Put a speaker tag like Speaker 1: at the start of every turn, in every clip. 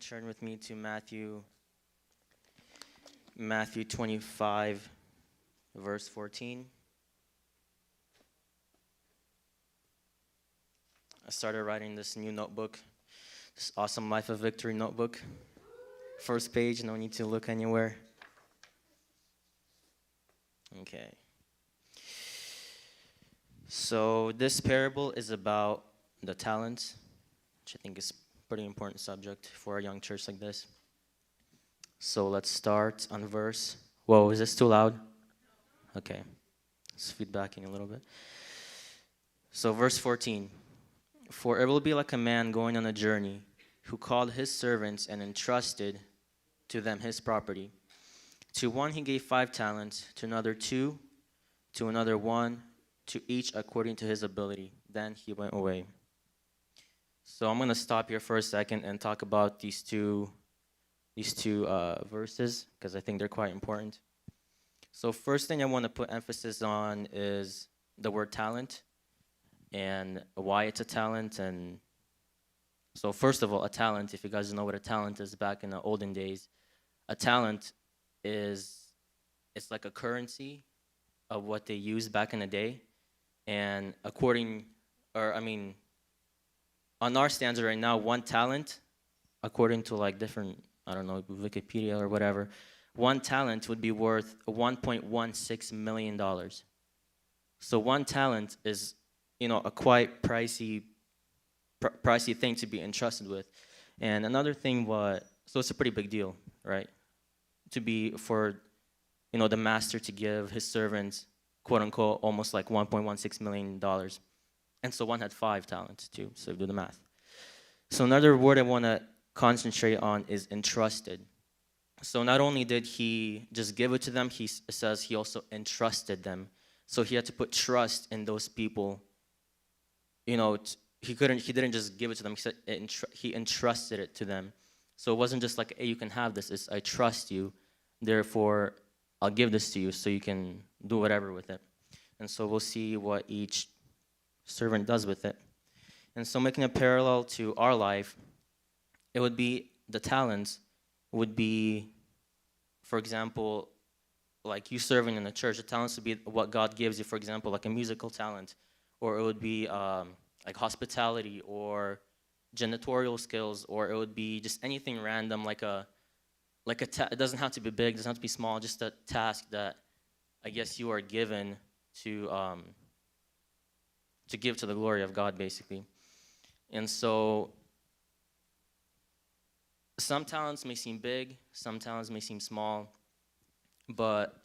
Speaker 1: turn with me to Matthew 25, verse 14. I started writing this new notebook, this awesome Life of Victory notebook. First page, no need to look anywhere. Okay. So this parable is about the talents, which I think is a pretty important subject for a young church like this. So let's start on verse. Whoa, is this too loud? Okay. It's feedbacking a little bit. So verse 14. For it will be like a man going on a journey who called his servants and entrusted to them his property. To one he gave 5 talents, to another 2, to another 1, to each according to his ability. Then he went away. So I'm going to stop here for a second and talk about these two verses because I think they're quite important. So first thing I want to put emphasis on is the word talent and why it's a talent. And so first of all, a talent, if you guys know what a talent is back in the olden days, a talent it's like a currency of what they used back in the day. And on our standards right now, 1 talent, according to like different, I don't know, Wikipedia or whatever, 1 talent would be worth $1.16 million. So 1 talent is, a quite pricey thing to be entrusted with. And another thing so it's a pretty big deal, right? For the master to give his servants, quote unquote, almost like $1.16 million. And so one had 5 talents too, so do the math. So another word I want to concentrate on is entrusted. So not only did he just give it to them, it says he also entrusted them. So he had to put trust in those people. He didn't just give it to them, he said he entrusted it to them. So it wasn't just like, hey, you can have this, it's I trust you, therefore I'll give this to you so you can do whatever with it. And so we'll see what each servant does with it. And so making a parallel to our life, it would be the talents would be, for example, like you serving in the church. The talents would be what God gives you, for example, like a musical talent, or it would be like hospitality or janitorial skills, or it would be just anything random, it doesn't have to be big, it doesn't have to be small, just a task that I guess you are given to give to the glory of God, basically. And so some talents may seem big, some talents may seem small, but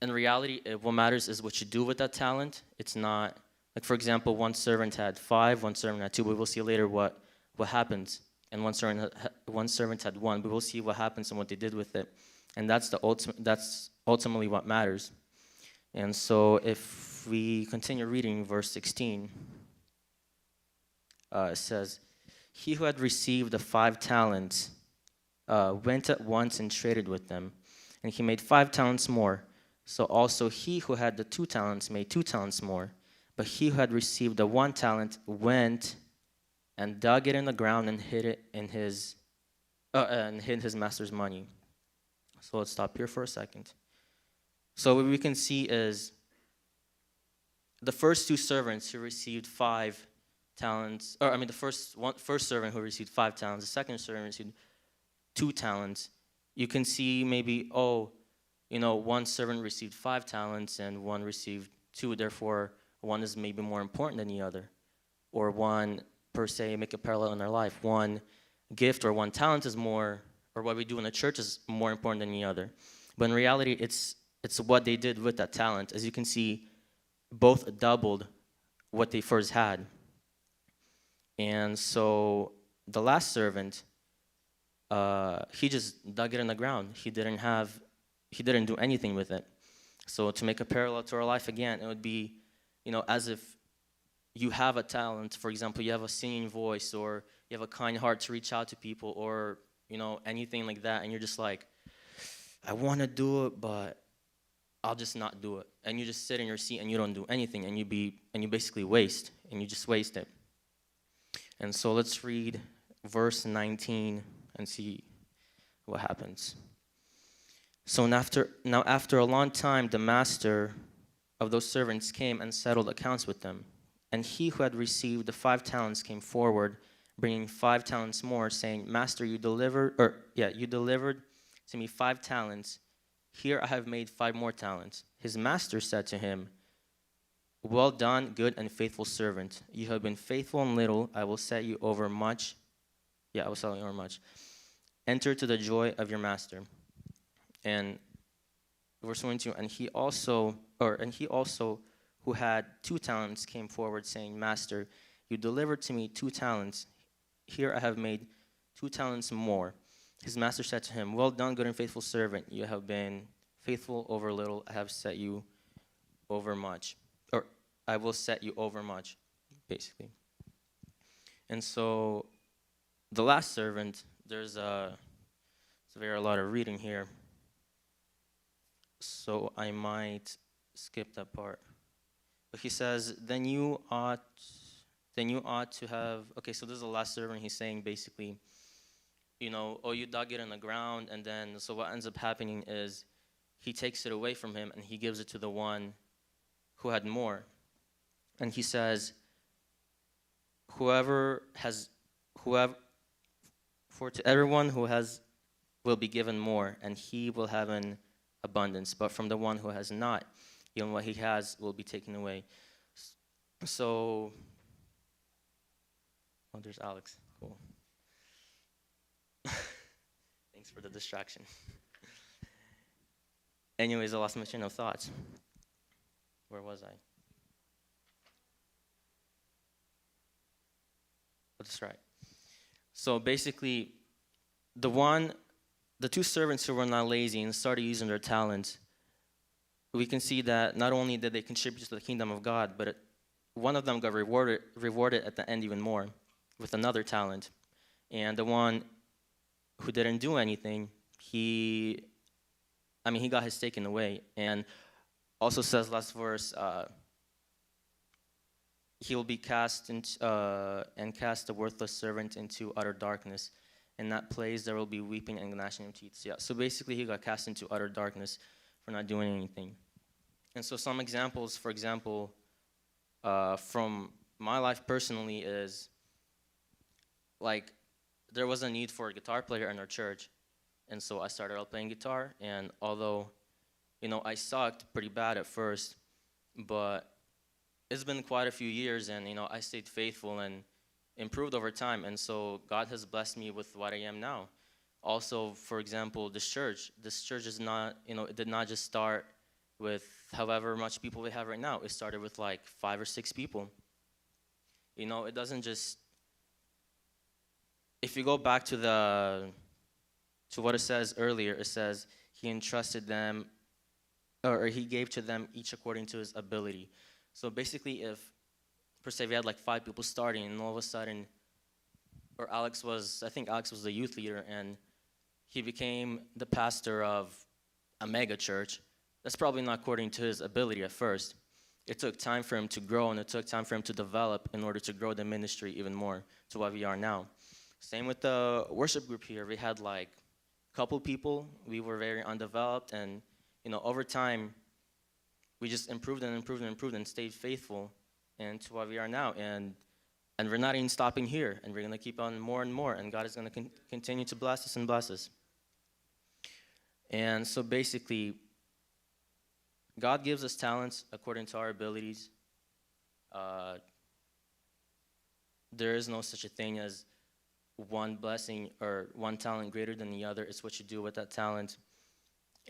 Speaker 1: in reality, what matters is what you do with that talent. It's not, like for example, 1 servant had 5, 1 servant had 2, but we'll see later what happens. And one servant had 1, but we'll see what happens and what they did with it. And that's ultimately what matters. And so if we continue reading verse 16, it says, he who had received the 5 talents went at once and traded with them, and he made 5 talents more. So also he who had the 2 talents made 2 talents more. But he who had received the 1 talent went and dug it in the ground and hid it in his master's money. So let's stop here for a second. So what we can see is the first 2 servants who received 5 talents, the first servant who received 5 talents, the second servant received 2 talents. You can see maybe, 1 servant received 5 talents and 1 received 2, therefore one is maybe more important than the other. Or one, per se, make a parallel in their life. 1 gift or 1 talent is more, or what we do in the church is more important than the other. But in reality, it's what they did with that talent. As you can see, both doubled what they first had. And so the last servant, he just dug it in the ground. He didn't do anything with it. So to make a parallel to our life again, it would be, as if you have a talent, for example, you have a singing voice, or you have a kind heart to reach out to people, or, anything like that, and you're just like, I want to do it, but I'll just not do it. And you just sit in your seat and you don't do anything, and you basically waste it. And so let's read verse 19 and see what happens. So after a long time, the master of those servants came and settled accounts with them. And he who had received the 5 talents came forward, bringing 5 talents more, saying, Master, you delivered to me 5 talents. Here I have made 5 more talents. His master said to him, Well done, good and faithful servant. You have been faithful in little. I will set you over much. I will set you over much. Enter to the joy of your master. And verse 22, and he also who had 2 talents came forward, saying, Master, you delivered to me 2 talents. Here I have made 2 talents more. His master said to him, Well done, good and faithful servant. You have been faithful over little. I have set you over much. Or I will set you over much, basically. And so the last servant, there's a lot of reading here. So I might skip that part. But he says, then you ought to have, okay, so this is the last servant. He's saying basically, you dug it in the ground, and then, so what ends up happening is he takes it away from him and he gives it to the one who had more. And he says, for to everyone who has will be given more, and he will have an abundance. But from the one who has not, even what he has will be taken away. So, there's Alex. Cool. Thanks for the distraction. Anyways, I lost my train of thoughts. Where was I? That's right. So basically, the 2 servants who were not lazy and started using their talents, we can see that not only did they contribute to the kingdom of God, but one of them got rewarded at the end even more with another talent. And the one who didn't do anything, he got his taken away. And also says last verse, he will be cast the worthless servant into utter darkness. In that place there will be weeping and gnashing of teeth. So basically he got cast into utter darkness for not doing anything. And so some examples, for example, from my life personally is, like, there was a need for a guitar player in our church. And so I started out playing guitar, and although, I sucked pretty bad at first, but it's been quite a few years, and, I stayed faithful and improved over time. And so God has blessed me with what I am now. Also, for example, this church is not, it did not just start with however much people we have right now. It started with like 5 or 6 people. It doesn't just, if you go back to what it says earlier, it says he entrusted them, or he gave to them each according to his ability. So basically, if per se we had like 5 people starting, and all of a sudden, I think Alex was the youth leader, and he became the pastor of a mega church. That's probably not according to his ability at first. It took time for him to grow, and it took time for him to develop in order to grow the ministry even more to what we are now. Same with the worship group here. We had like a couple people. We were very undeveloped, and over time, we just improved and improved and improved and stayed faithful and to what we are now. And we're not even stopping here, and we're going to keep on more and more, and God is going to continue to bless us and bless us. And so basically, God gives us talents according to our abilities. There is no such a thing as one blessing or one talent greater than the other. It's what you do with that talent.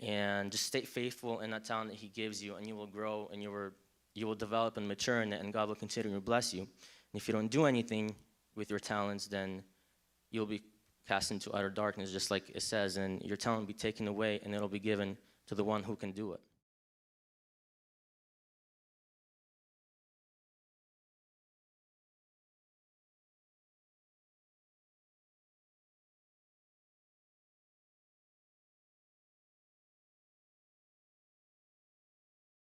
Speaker 1: And just stay faithful in that talent that he gives you, and you will grow, and you will develop and mature in it, and God will continue to bless you. And if you don't do anything with your talents, then you'll be cast into utter darkness, just like it says, and your talent will be taken away, and it'll be given to the one who can do it.